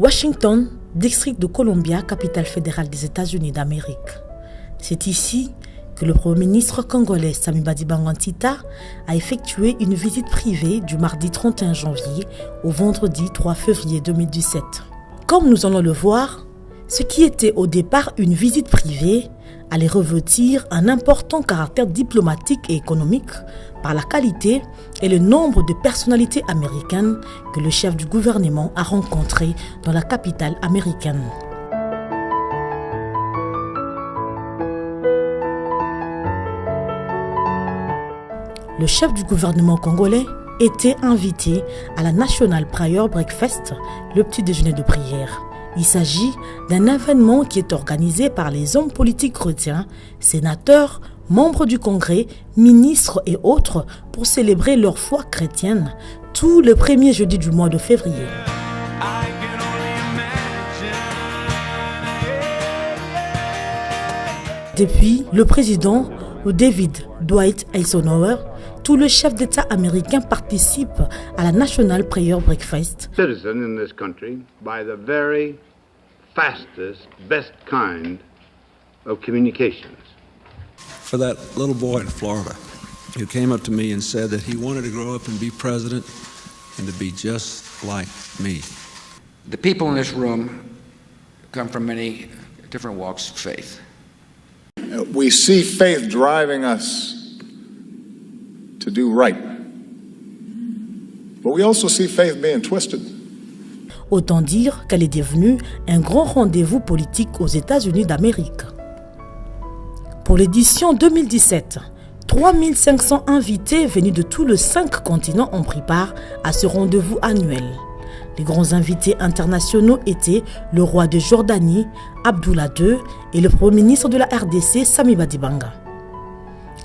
Washington, district de Columbia, capitale fédérale des États-Unis d'Amérique. C'est ici que le Premier ministre congolais Samy Badibanga Ntita a effectué une visite privée du mardi 31 janvier au vendredi 3 février 2017. Comme nous allons le voir, ce qui était au départ une visite privée allait revêtir un important caractère diplomatique et économique par la qualité et le nombre de personnalités américaines que le chef du gouvernement a rencontrées dans la capitale américaine. Le chef du gouvernement congolais était invité à la National Prayer Breakfast, le petit déjeuner de prière. Il s'agit d'un événement qui est organisé par les hommes politiques chrétiens, sénateurs, membres du Congrès, ministres et autres pour célébrer leur foi chrétienne tous les premiers jeudis du mois de février. Depuis, le président David Dwight Eisenhower, tous les chefs d'État américains participent à la National Prayer Breakfast. Citizen in this country by the very fastest, best kind of communications. For that little boy in Florida who came up to me and said that he wanted to grow up and be president and to be just like me. The people in this room come from many different walks of faith. We see faith driving us to do right. But we also see faith being twisted. Autant dire qu'elle est devenue un grand rendez-vous politique aux États-Unis d'Amérique. Pour l'édition 2017, 3500 invités venus de tous les 5 continents ont pris part à ce rendez-vous annuel. Les grands invités internationaux étaient le roi de Jordanie, Abdullah II, et le premier ministre de la RDC, Samy Badibanga.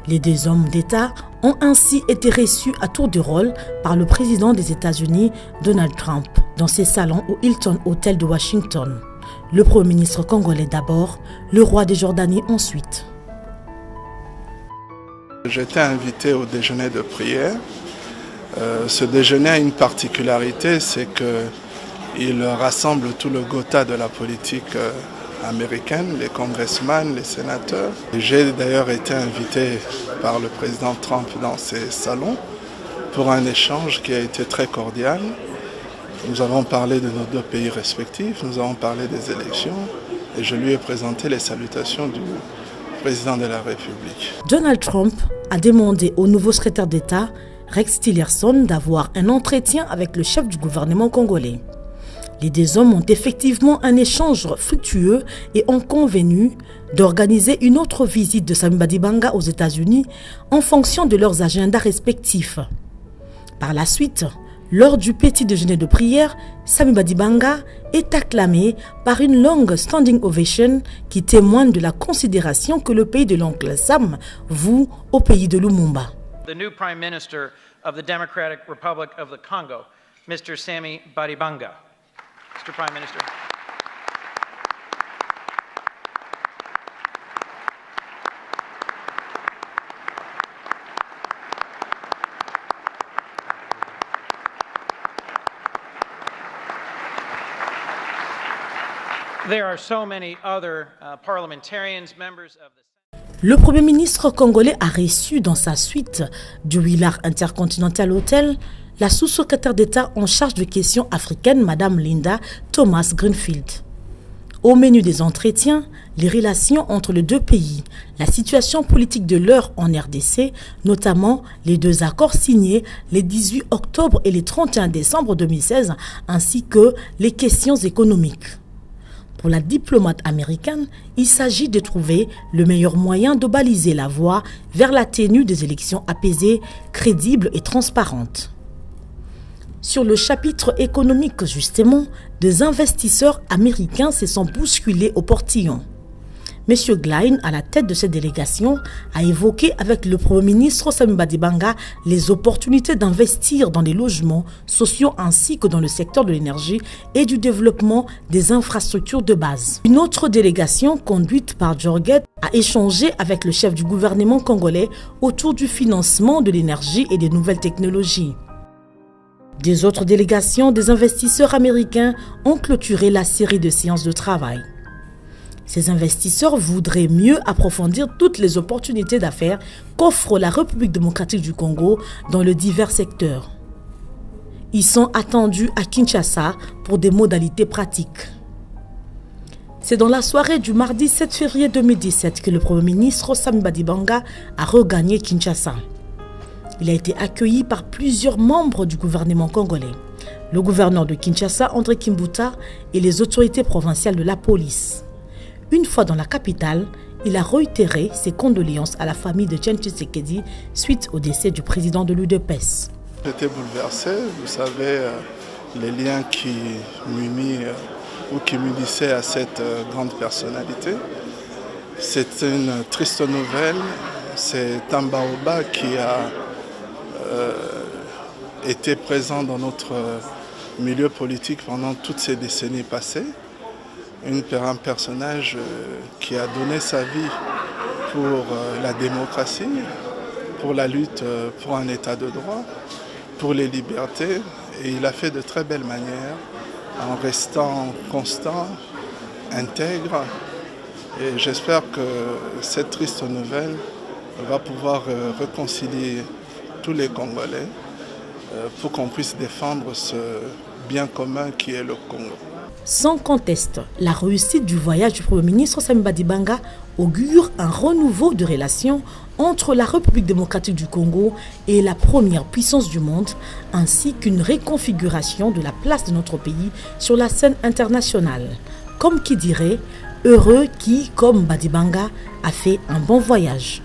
Les 2 hommes d'État ont ainsi été reçus à tour de rôle par le président des États-Unis, Donald Trump, dans ses salons au Hilton Hotel de Washington. Le premier ministre congolais d'abord, le roi de Jordanie ensuite. J'étais invité au déjeuner de prière. Ce déjeuner a une particularité, c'est qu'il rassemble tout le Gotha de la politique américaine, les congressmen, les sénateurs. J'ai d'ailleurs été invité par le président Trump dans ces salons pour un échange qui a été très cordial. Nous avons parlé de nos 2 pays respectifs, nous avons parlé des élections et je lui ai présenté les salutations du président de la République. Donald Trump a demandé au nouveau secrétaire d'État, Rex Tillerson, d'avoir un entretien avec le chef du gouvernement congolais. Les 2 hommes ont effectivement un échange fructueux et ont convenu d'organiser une autre visite de Samy Badibanga aux États-Unis en fonction de leurs agendas respectifs. Par la suite, lors du petit déjeuner de prière, Samy Badibanga est acclamé par une longue standing ovation qui témoigne de la considération que le pays de l'oncle Sam voue au pays de Lumumba. The new Prime Minister of the Democratic Republic of the Congo, Mr. Samy Badibanga. Mr. Prime Minister. There are so many other parliamentarians, members of the... Le Premier ministre congolais a reçu dans sa suite du Willard Intercontinental Hotel la sous-secrétaire d'État en charge de questions africaines, Madame Linda Thomas Greenfield. Au menu des entretiens, les relations entre les 2 pays, la situation politique de l'heure en RDC, notamment les 2 accords signés les 18 octobre et les 31 décembre 2016, ainsi que les questions économiques. Pour la diplomate américaine, il s'agit de trouver le meilleur moyen de baliser la voie vers la tenue des élections apaisées, crédibles et transparentes. Sur le chapitre économique, justement, des investisseurs américains se sont bousculés au portillon. M. Glein, à la tête de cette délégation, a évoqué avec le Premier ministre Samy Badibanga les opportunités d'investir dans les logements sociaux ainsi que dans le secteur de l'énergie et du développement des infrastructures de base. Une autre délégation, conduite par Jorget, a échangé avec le chef du gouvernement congolais autour du financement de l'énergie et des nouvelles technologies. Des autres délégations des investisseurs américains ont clôturé la série de séances de travail. Ces investisseurs voudraient mieux approfondir toutes les opportunités d'affaires qu'offre la République démocratique du Congo dans les divers secteurs. Ils sont attendus à Kinshasa pour des modalités pratiques. C'est dans la soirée du mardi 7 février 2017 que le Premier ministre Samy Badibanga a regagné Kinshasa. Il a été accueilli par plusieurs membres du gouvernement congolais, le gouverneur de Kinshasa, André Kimbuta, et les autorités provinciales de la police. Une fois dans la capitale, il a réitéré ses condoléances à la famille de Etienne Tshisekedi suite au décès du président de l'UDPS. J'étais bouleversé, vous savez, les liens qui m'unissent ou qui m'unissaient à cette grande personnalité. C'est une triste nouvelle, c'est Tambaoba qui a été présent dans notre milieu politique pendant toutes ces décennies passées. Un personnage qui a donné sa vie pour la démocratie, pour la lutte pour un état de droit, pour les libertés, et il a fait de très belles manières en restant constant, intègre, et j'espère que cette triste nouvelle va pouvoir réconcilier tous les Congolais pour qu'on puisse défendre ce bien commun qui est le Congo. Sans conteste, la réussite du voyage du Premier ministre Samy Badibanga augure un renouveau de relations entre la République démocratique du Congo et la première puissance du monde, ainsi qu'une réconfiguration de la place de notre pays sur la scène internationale. Comme qui dirait, heureux qui, comme Badibanga, a fait un bon voyage.